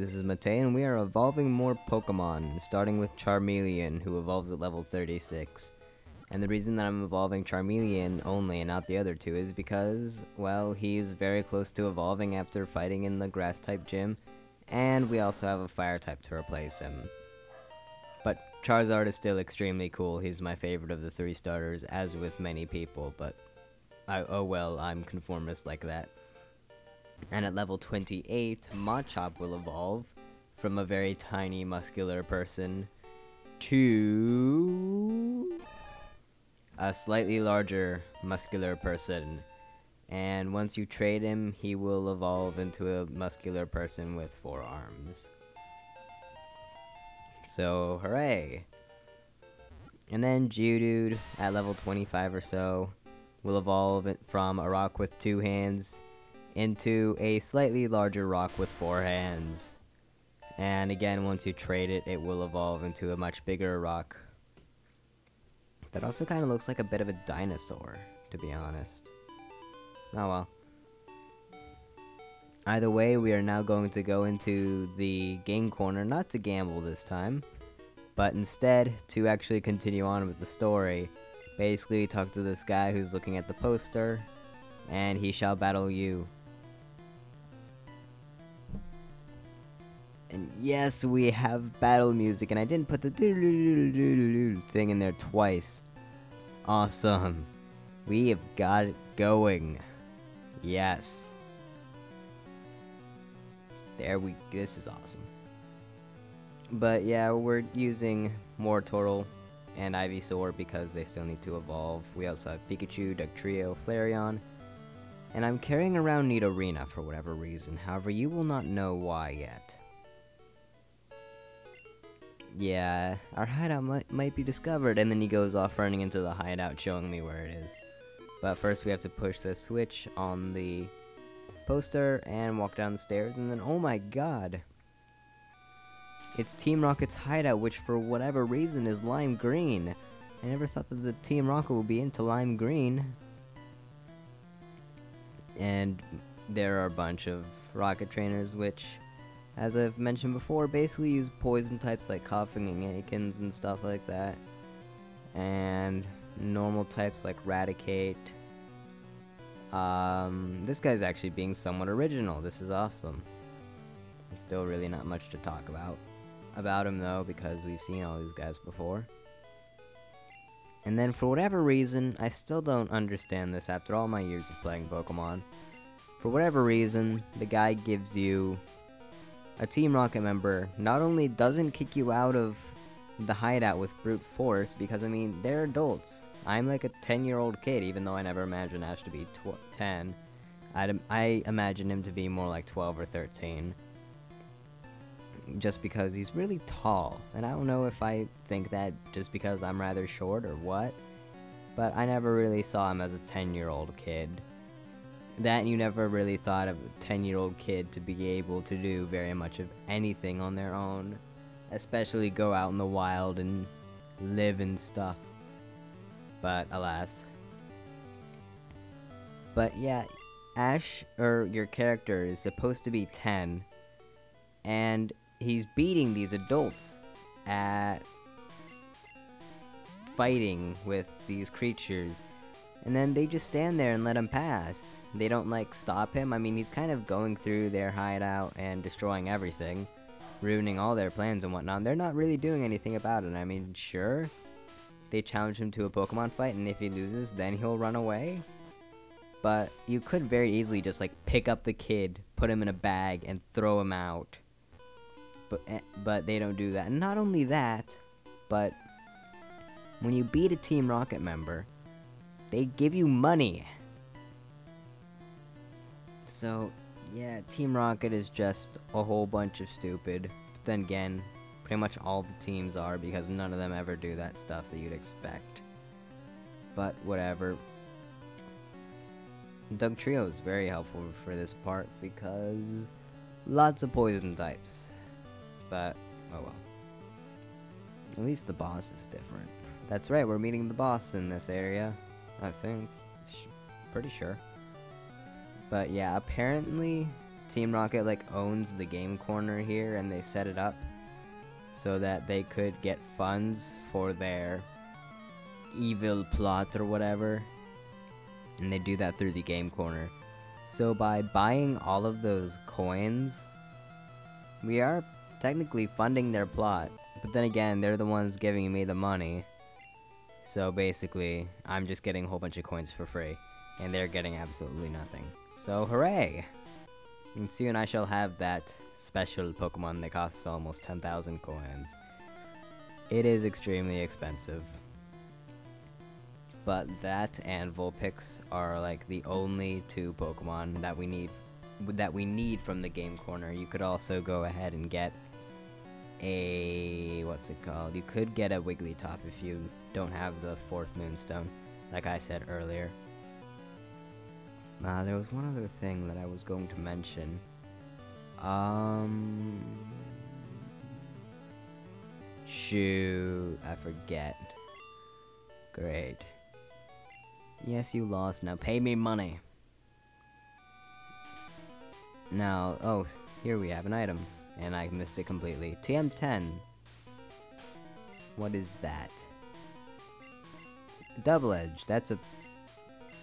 this is Matei, and we are evolving more Pokemon, starting with Charmeleon, who evolves at level 36. And the reason that I'm evolving Charmeleon only and not the other two is because, well, he's very close to evolving after fighting in the Grass-type gym, and we also have a Fire-type to replace him. But Charizard is still extremely cool. He's my favorite of the 3 starters, as with many people, but oh well, I'm conformist like that. And at level 28, Machop will evolve from a very tiny muscular person to a slightly larger muscular person. And once you trade him, he will evolve into a muscular person with 4 arms. So, hooray! And then Geodude, at level 25 or so, will evolve from a rock with 2 hands into a slightly larger rock with 4 hands. And again, once you trade it, it will evolve into a much bigger rock. That also kind of looks like a bit of a dinosaur, to be honest. Oh well. Either way, we are now going to go into the game corner, not to gamble this time, but instead to actually continue on with the story. Basically, talk to this guy who's looking at the poster, and he shall battle you. And yes, we have battle music, and I didn't put the thing in there twice. Awesome. We have got it going. Yes. This is awesome. But yeah, we're using Mortortle and Ivysaur because they still need to evolve. We also have Pikachu, Dugtrio, Flareon, and I'm carrying around Nidorina for whatever reason. However, you will not know why yet. Yeah, our hideout might be discovered, and then he goes off running into the hideout showing me where it is. But first we have to push the switch on the poster and walk down the stairs, and then oh my god! It's Team Rocket's hideout, which for whatever reason is lime green. I never thought that the Team Rocket would be into lime green. And there are a bunch of rocket trainers which, as I've mentioned before, basically use poison types like Coughing and Akins and stuff like that. And normal types like Raticate. This guy's actually being somewhat original. This is awesome. It's still really not much to talk about him though, because we've seen all these guys before. And then for whatever reason, I still don't understand this after all my years of playing Pokemon. For whatever reason, the guy gives you a Team Rocket member, not only doesn't kick you out of the hideout with brute force, because I mean, they're adults. I'm like a 10-year-old kid, even though I never imagined Ash to be 10. I imagine him to be more like 12 or 13. Just because he's really tall, and I don't know if I think that just because I'm rather short or what, but I never really saw him as a 10-year-old kid. That and you never really thought of a 10-year-old kid to be able to do very much of anything on their own, especially go out in the wild and live and stuff. But alas. But yeah, Ash, or your character, is supposed to be 10, and he's beating these adults at fighting with these creatures, and then they just stand there and let him pass. They don't like stop him. I mean, he's kind of going through their hideout and destroying everything, ruining all their plans and whatnot. They're not really doing anything about it. I mean, sure, they challenge him to a Pokemon fight, and if he loses, then he'll run away. But you could very easily just like pick up the kid, put him in a bag, and throw him out. But they don't do that. And not only that, but when you beat a Team Rocket member, they give you money. So, yeah, Team Rocket is just a whole bunch of stupid. But then again, pretty much all the teams are, because none of them ever do that stuff that you'd expect. But whatever. Dugtrio is very helpful for this part, because lots of poison types. But, oh well. At least the boss is different. That's right, we're meeting the boss in this area, I think. Pretty sure. But yeah, apparently Team Rocket like owns the game corner here, and they set it up so that they could get funds for their evil plot or whatever, and they do that through the game corner. So by buying all of those coins, we are technically funding their plot, but then again, they're the ones giving me the money. So basically, I'm just getting a whole bunch of coins for free, and they're getting absolutely nothing. So hooray! And soon I shall have that special Pokemon that costs almost 10,000 coins. It is extremely expensive. But that and Vulpix are like the only two Pokemon that we need from the game corner. You could also go ahead and get a, what's it called? You could get a Wigglytuff if you don't have the 4th Moonstone, like I said earlier. There was one other thing that I was going to mention. Shoot, I forget. Great. Yes, you lost. Now pay me money. Now, oh, here we have an item. And I missed it completely. TM10. What is that? Double Edge. That's a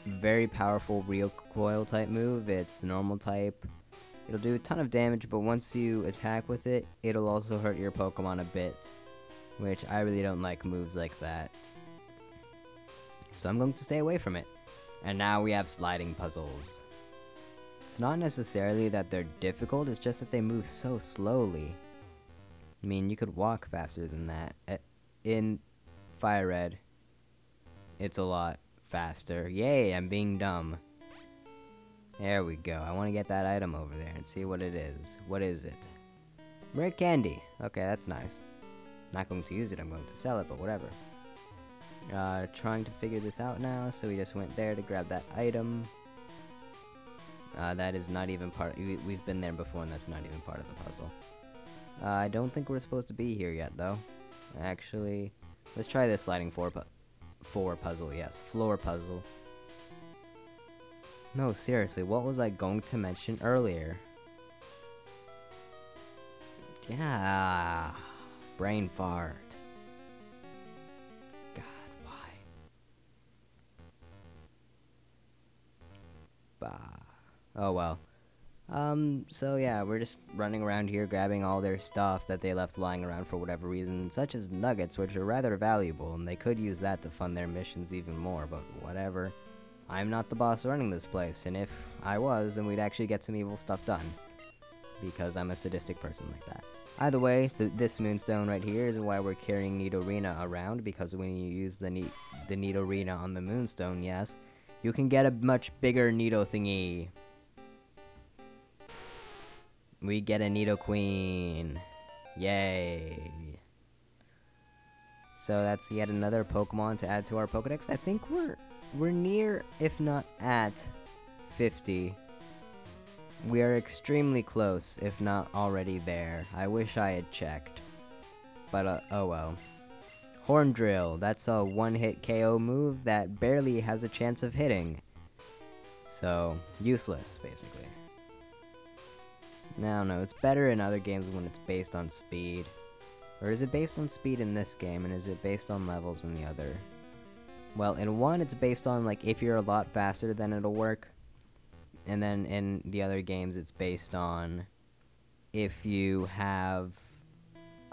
very powerful recoil type move. It's normal type. It'll do a ton of damage, but once you attack with it, it'll also hurt your Pokemon a bit. Which I really don't like moves like that. So I'm going to stay away from it. And now we have sliding puzzles. It's not necessarily that they're difficult, it's just that they move so slowly. I mean, you could walk faster than that. In Fire Red, it's a lot faster. Yay, I'm being dumb. There we go. I want to get that item over there and see what it is. What is it? Rare candy. Okay, that's nice. Not going to use it, I'm going to sell it, but whatever. Trying to figure this out now, so we just went there to grab that item. That is not even part. We've been there before, and that's not even part of the puzzle. I don't think we're supposed to be here yet, though. Actually, let's try this sliding floor puzzle. Yes, floor puzzle. No, seriously, what was I going to mention earlier? Yeah, brain fart. God, why? Bah. Oh well. So yeah, we're just running around here grabbing all their stuff that they left lying around for whatever reason, such as nuggets, which are rather valuable, and they could use that to fund their missions even more, but whatever. I'm not the boss running this place, and if I was, then we'd actually get some evil stuff done. Because I'm a sadistic person like that. Either way, this Moonstone right here is why we're carrying Nidorina around, because when you use the Nidorina on the Moonstone, yes, you can get a much bigger Nido thingy. We get a Nidoqueen. Yay. So that's yet another Pokemon to add to our Pokedex. I think we're near, if not at, 50. We are extremely close, if not already there. I wish I had checked. But, oh well. Horn Drill. That's a one-hit KO move that barely has a chance of hitting. So, useless, basically. I don't know, it's better in other games when it's based on speed. Or is it based on speed in this game, and is it based on levels in the other? Well, in one, it's based on, like, if you're a lot faster, then it'll work. And then in the other games, it's based on if you have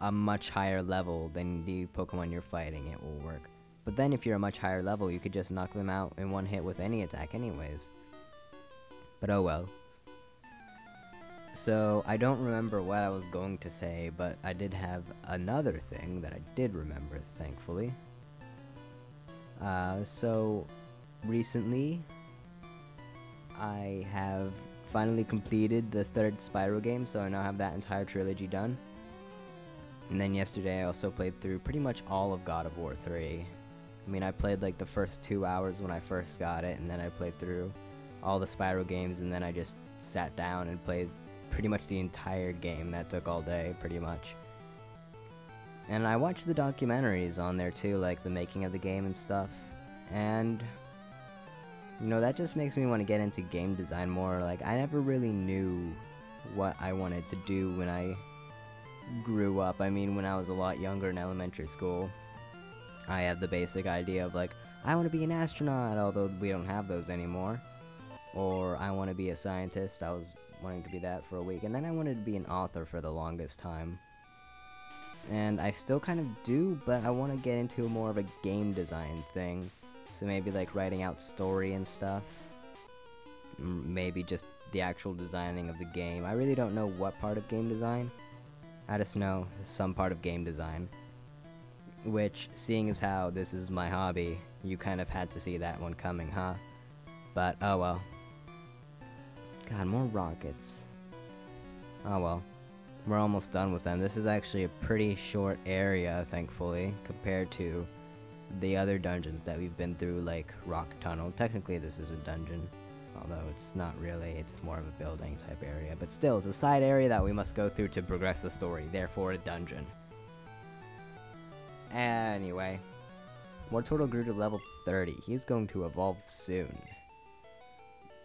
a much higher level than the Pokemon you're fighting, it will work. But then if you're a much higher level, you could just knock them out in one hit with any attack anyways. But oh well. So, I don't remember what I was going to say, but I did have another thing that I did remember, thankfully. So, recently, I have finally completed the 3rd Spyro game, so I now have that entire trilogy done. And then yesterday I also played through pretty much all of God of War 3. I mean, I played like the first 2 hours when I first got it, and then I played through all the Spyro games, and then I just sat down and played pretty much the entire game. That took all day, pretty much. And I watched the documentaries on there too, like the making of the game and stuff. And, you know, that just makes me want to get into game design more. Like, I never really knew what I wanted to do when I grew up. I mean, when I was a lot younger in elementary school, I had the basic idea of like, I want to be an astronaut, although we don't have those anymore. Or I want to be a scientist. I was wanting to be that for a week. And then I wanted to be an author for the longest time. And I still kind of do, but I want to get into more of a game design thing. So maybe like writing out story and stuff. Maybe just the actual designing of the game. I really don't know what part of game design. I just know some part of game design. Which, seeing as how this is my hobby, you kind of had to see that one coming, huh? But, oh well. God, more rockets. Oh well. We're almost done with them. This is actually a pretty short area, thankfully, compared to the other dungeons that we've been through, like Rock Tunnel. Technically, this is a dungeon, although it's not really. It's more of a building type area. But still, it's a side area that we must go through to progress the story, therefore a dungeon. Anyway, Wartortle grew to level 30. He's going to evolve soon.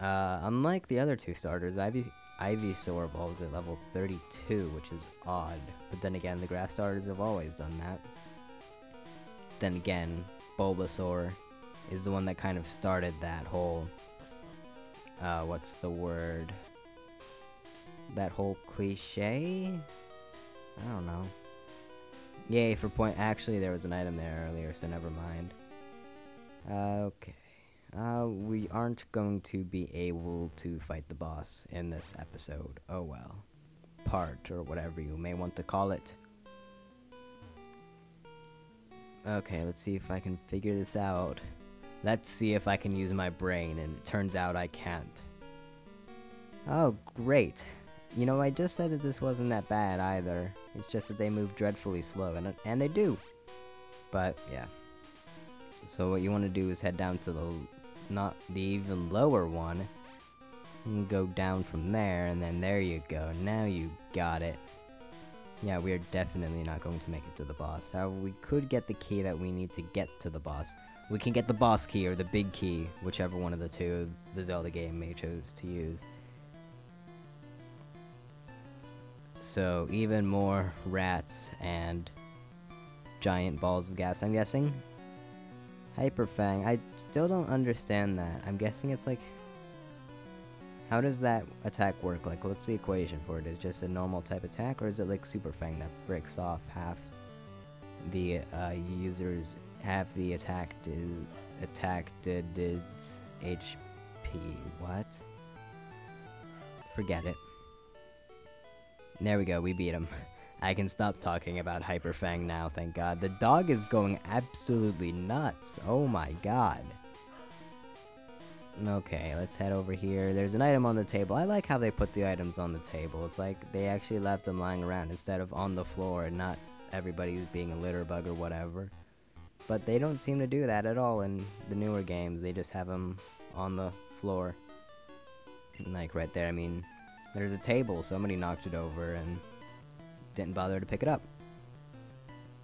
Unlike the other two starters, Ivysaur evolves at level 32, which is odd. But then again, the grass starters have always done that. Then again, Bulbasaur is the one that kind of started that whole, what's the word? That whole cliche? I don't know. Yay for point. Actually, there was an item there earlier, so never mind. Okay. We aren't going to be able to fight the boss in this episode. Oh well. Part, or whatever you may want to call it. Okay, let's see if I can figure this out. Let's see if I can use my brain, and it turns out I can't. Oh, great. You know, I just said that this wasn't that bad either. It's just that they move dreadfully slow, and they do. But, yeah. So what you want to do is head down to not the even lower one, and go down from there, and then there you go. Now you got it. Yeah, we are definitely not going to make it to the boss. However, we could get the key that we need to get to the boss. We can get the boss key or the big key, whichever one of the two the Zelda game may choose to use. So, even more rats and giant balls of gas, I'm guessing. Hyper Fang, I still don't understand that. I'm guessing it's like... How does that attack work? Like, what's the equation for it? Is it just a normal type attack, or is it like Super Fang that breaks off half the users have the attacked HP? What? Forget it. There we go, we beat him. I can stop talking about Hyper Fang now, thank God. The dog is going absolutely nuts. Oh my god. Okay, let's head over here. There's an item on the table. I like how they put the items on the table. It's like they actually left them lying around instead of on the floor, and not everybody being a litter bug or whatever. But they don't seem to do that at all in the newer games. They just have them on the floor. Like right there, I mean, there's a table. Somebody knocked it over and didn't bother to pick it up.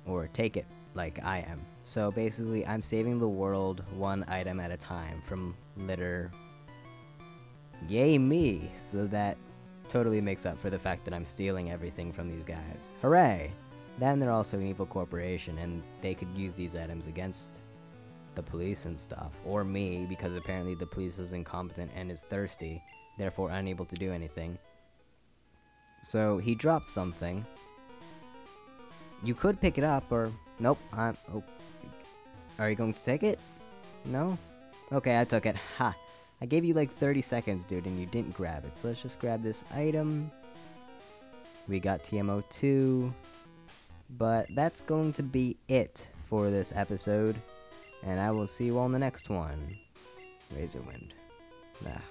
Or take it, like I am. So basically, I'm saving the world one item at a time from litter. Yay me! So that totally makes up for the fact that I'm stealing everything from these guys. Hooray! Then they're also an evil corporation, and they could use these items against the police and stuff. Or me, because apparently the police is incompetent and is thirsty, therefore unable to do anything. So he dropped something. You could pick it up, or... Nope, oh. Are you going to take it? No? Okay, I took it. Ha! I gave you like 30 seconds, dude, and you didn't grab it. So let's just grab this item. We got TMO2. But that's going to be it for this episode. And I will see you all in the next one. Razorwind. Ah.